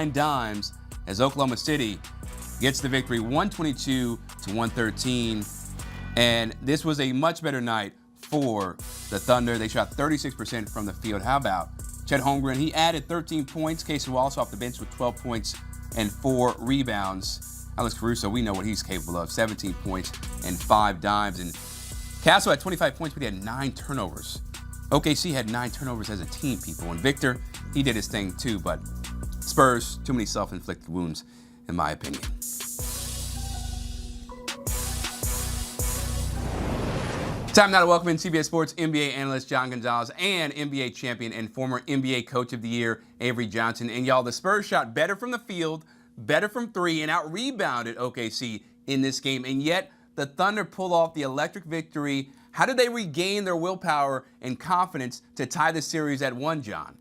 dimes as Oklahoma City gets the victory 122 to 113. And this was a much better night for the Thunder. They shot 36% from the field. How about Chet Holmgren? He added 13 points. Casey Wallace off the bench with 12 points and 4 rebounds. Alex Caruso, we know what he's capable of, 17 points and 5 dimes. And Castle had 25 points, but he had 9 turnovers. OKC had 9 turnovers as a team, people. And Victor, he did his thing too, but Spurs, too many self-inflicted wounds, in my opinion. Time now to welcome in CBS Sports NBA analyst John Gonzalez and NBA champion and former NBA Coach of the Year Avery Johnson. And y'all, the Spurs shot better from the field, better from 3, and out-rebounded OKC in this game. And yet, the Thunder pulled off the electric victory. How did they regain their willpower and confidence to tie the series at 1, John?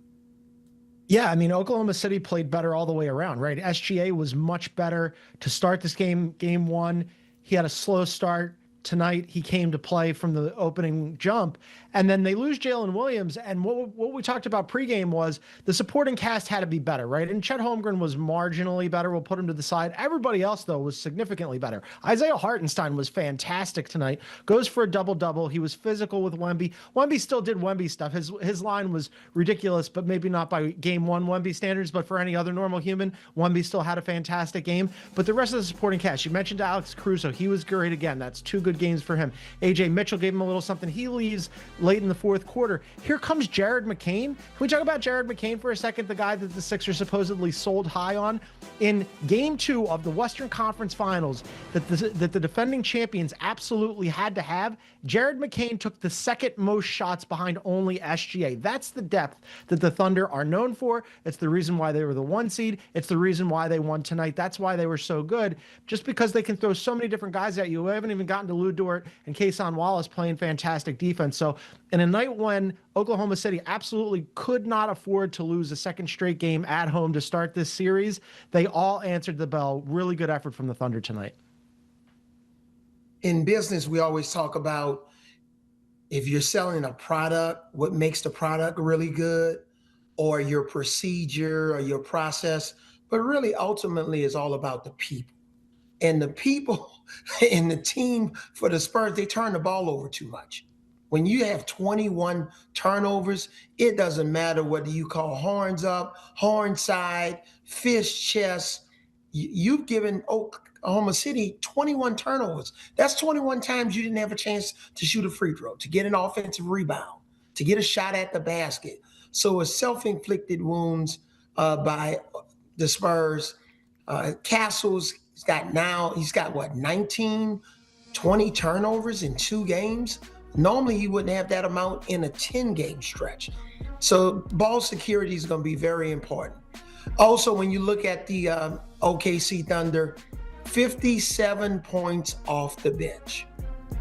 Yeah, I mean, Oklahoma City played better all the way around, right? SGA was much better to start this game 1. He had a slow start. Tonight, he came to play from the opening jump, and then they lose Jalen Williams. And what we talked about pregame was the supporting cast had to be better, right? And Chet Holmgren was marginally better. We'll put him to the side. Everybody else, though, was significantly better. Isaiah Hartenstein was fantastic tonight. Goes for a double-double. He was physical with Wemby. Wemby still did Wemby stuff. His line was ridiculous, but maybe not by game 1 Wemby standards, but for any other normal human, Wemby still had a fantastic game. But the rest of the supporting cast, you mentioned Alex Caruso. He was great again. That's 2 good games for him. AJ Mitchell gave him a little something. He leaves late in the 4th quarter. Here comes Jared McCain. Can we talk about Jared McCain for a second? The guy that the Sixers supposedly sold high on. In game 2 of the Western Conference Finals that the defending champions absolutely had to have, Jared McCain took the 2nd most shots behind only SGA. That's the depth that the Thunder are known for. It's the reason why they were the 1 seed. It's the reason why they won tonight. That's why they were so good. Just because they can throw so many different guys at you. We haven't even gotten to Lou Dort and Kason Wallace playing fantastic defense. So in a night when Oklahoma City absolutely could not afford to lose a 2nd straight game at home to start this series, they all answered the bell. Really good effort from the Thunder tonight. In business, we always talk about if you're selling a product, what makes the product really good, or your procedure or your process. But really, ultimately, it's all about the people. And the people in the team for the Spurs, they turn the ball over too much. When you have 21 turnovers, it doesn't matter whether you call horns up, horn side, fish chest. You've given Oklahoma City 21 turnovers. That's 21 times you didn't have a chance to shoot a free throw, to get an offensive rebound, to get a shot at the basket. So it's self-inflicted wounds by the Spurs. Castle's he's got what, 19, 20 turnovers in 2 games? Normally, he wouldn't have that amount in a 10-game stretch. So ball security is going to be very important. Also, when you look at the OKC Thunder, 57 points off the bench.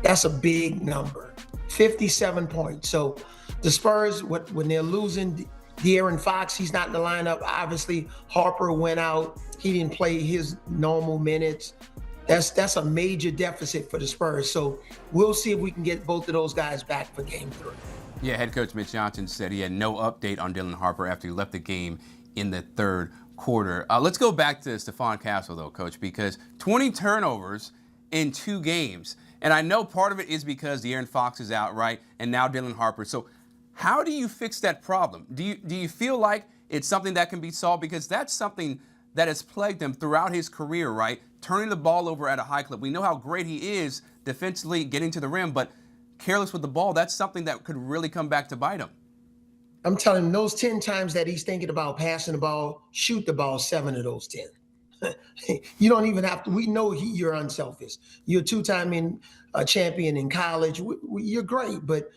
That's a big number, 57 points. So the Spurs, when they're losing De'Aaron Fox, he's not in the lineup. Obviously, Harper went out. He didn't play his normal minutes. That's a major deficit for the Spurs. So we'll see if we can get both of those guys back for game 3. Yeah, head coach Mitch Johnson said he had no update on Dylan Harper after he left the game in the 3rd quarter. Let's go back to Stephon Castle, though, Coach, because 20 turnovers in 2 games. And I know part of it is because De'Aaron Fox is out, right? And now Dylan Harper. So how do you fix that problem? Do you feel like it's something that can be solved? Because that's something that has plagued him throughout his career, right? Turning the ball over at a high clip. We know how great he is defensively getting to the rim, but careless with the ball, that's something that could really come back to bite him. I'm telling him those 10 times that he's thinking about passing the ball, shoot the ball 7 of those 10. You don't even have to. We know you're unselfish. You're a 2-time champion in college. You're great, but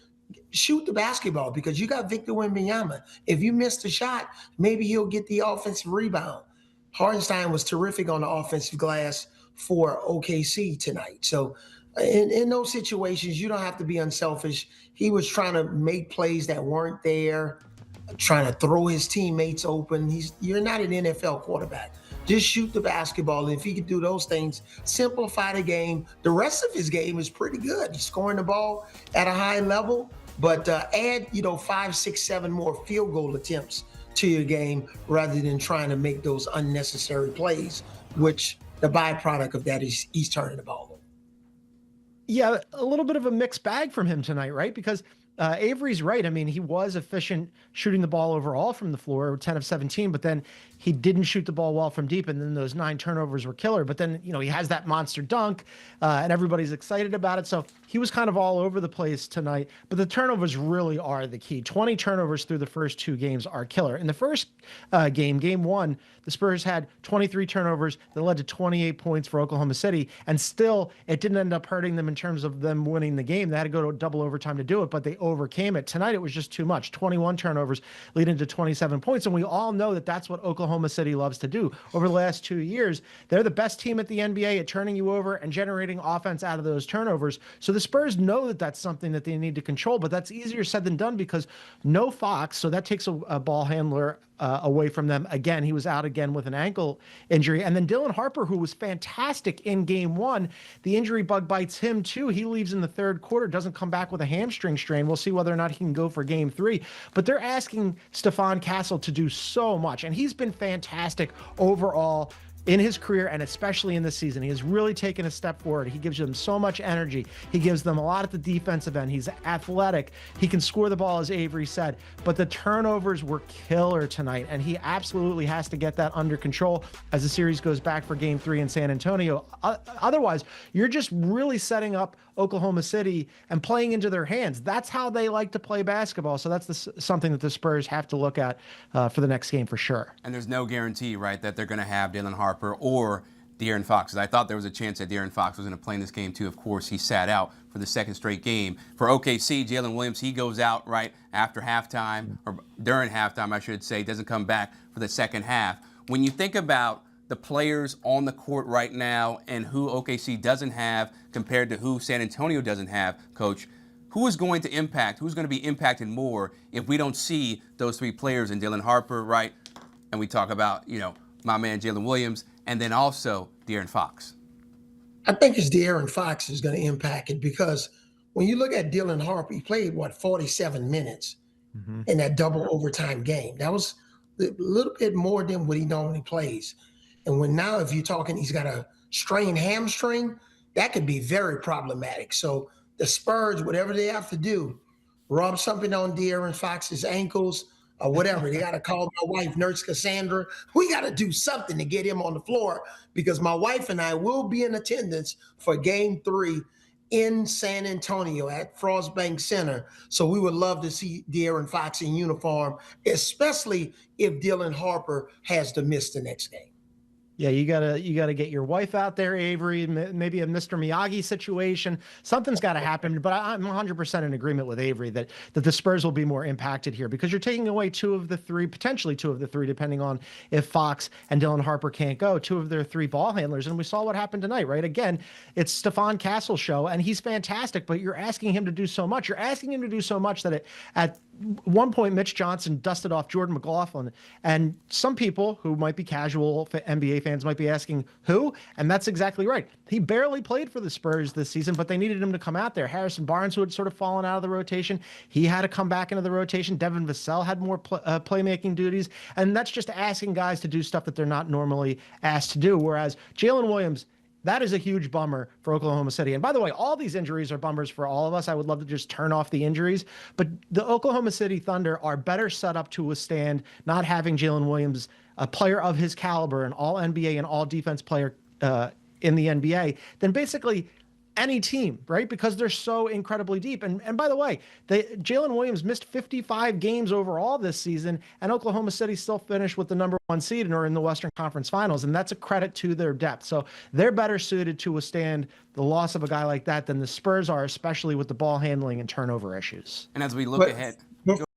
shoot the basketball because you got Victor Wembanyama. If you miss the shot, maybe he'll get the offensive rebound. Hartenstein was terrific on the offensive glass for OKC tonight. So in those situations, you don't have to be unselfish. He was trying to make plays that weren't there, trying to throw his teammates open. You're not an NFL quarterback. Just shoot the basketball. And if he could do those things, simplify the game. The rest of his game is pretty good. He's scoring the ball at a high level, but add 5, 6, 7 more field goal attempts to your game rather than trying to make those unnecessary plays, which the byproduct of that is he's turning the ball over. Yeah, a little bit of a mixed bag from him tonight, right? Because Avery's right. I mean, he was efficient shooting the ball overall from the floor, 10 of 17, but then he didn't shoot the ball well from deep, and then those 9 turnovers were killer. But then, he has that monster dunk, and everybody's excited about it. So he was kind of all over the place tonight, but the turnovers really are the key. 20 turnovers through the first 2 games are killer. In the first game 1, the Spurs had 23 turnovers that led to 28 points for Oklahoma City, and still it didn't end up hurting them in terms of them winning the game. They had to go to double overtime to do it, but they overcame it. Tonight it was just too much. 21 turnovers leading to 27 points, and we all know that that's what Oklahoma City loves to do. Over the last 2 years, they're the best team at the NBA at turning you over and generating offense out of those turnovers. So the Spurs know that that's something that they need to control, but that's easier said than done because no Fox, so that takes a ball handler away from them. Again, he was out again with an ankle injury. And then Dylan Harper, who was fantastic in game 1, the injury bug bites him too. He leaves in the third quarter, doesn't come back with a hamstring strain. We'll see whether or not he can go for game 3. But they're asking Stephon Castle to do so much. And he's been fantastic overall in his career, and especially in this season. He has really taken a step forward. He gives them so much energy. He gives them a lot at the defensive end. He's athletic. He can score the ball, as Avery said, but the turnovers were killer tonight, and he absolutely has to get that under control as the series goes back for game 3 in San Antonio. Otherwise, you're just really setting up Oklahoma City and playing into their hands. That's how they like to play basketball. So that's something that the Spurs have to look at for the next game for sure. And there's no guarantee, right, that they're going to have Dylan Harper or De'Aaron Fox. I thought there was a chance that De'Aaron Fox was going to play in this game too. Of course, he sat out for the second straight game. For OKC, Jalen Williams, he goes out right after halftime, or during halftime, I should say, doesn't come back for the second half. When you think about the players on the court right now and who OKC doesn't have compared to who San Antonio doesn't have, Coach, who is going to impact, who's going to be impacted more if we don't see those 3 players in Dylan Harper, right? And we talk about, my man Jalen Williams, and then also De'Aaron Fox. I think it's De'Aaron Fox is going to impact it because when you look at Dylan Harper, he played, 47 minutes in that double overtime game. That was a little bit more than what he normally plays. And if you're talking, he's got a strained hamstring, that could be very problematic. So the Spurs, whatever they have to do, rub something on De'Aaron Fox's ankles or whatever. They got to call my wife, Nurse Cassandra. We got to do something to get him on the floor because my wife and I will be in attendance for game 3 in San Antonio at Frostbank Center. So we would love to see De'Aaron Fox in uniform, especially if Dylan Harper has to miss the next game. Yeah, you gotta get your wife out there, Avery. Maybe a Mr. Miyagi situation. Something's got to happen. But I'm 100% in agreement with Avery that the Spurs will be more impacted here because you're taking away 2 of the 3, potentially 2 of the 3, depending on if Fox and Dylan Harper can't go. 2 of their 3 ball handlers, and we saw what happened tonight, right? Again, it's Stephon Castle's show, and he's fantastic. But you're asking him to do so much. You're asking him to do so much that at one point, Mitch Johnson dusted off Jordan McLaughlin, and some people who might be casual NBA fans might be asking, who? And that's exactly right. He barely played for the Spurs this season, but they needed him to come out there. Harrison Barnes, who had sort of fallen out of the rotation, he had to come back into the rotation. Devin Vassell had more playmaking duties, and that's just asking guys to do stuff that they're not normally asked to do, whereas Jalen Williams, that is a huge bummer for Oklahoma City. And by the way, all these injuries are bummers for all of us. I would love to just turn off the injuries. But the Oklahoma City Thunder are better set up to withstand not having Jalen Williams, a player of his caliber, an all-NBA and all-defense player in the NBA, than basically any team, right? Because they're so incredibly deep. And by the way, Jalen Williams missed 55 games overall this season, and Oklahoma City still finished with the number 1 seed and are in the Western Conference Finals. And that's a credit to their depth. So they're better suited to withstand the loss of a guy like that than the Spurs are, especially with the ball handling and turnover issues. And as we look ahead.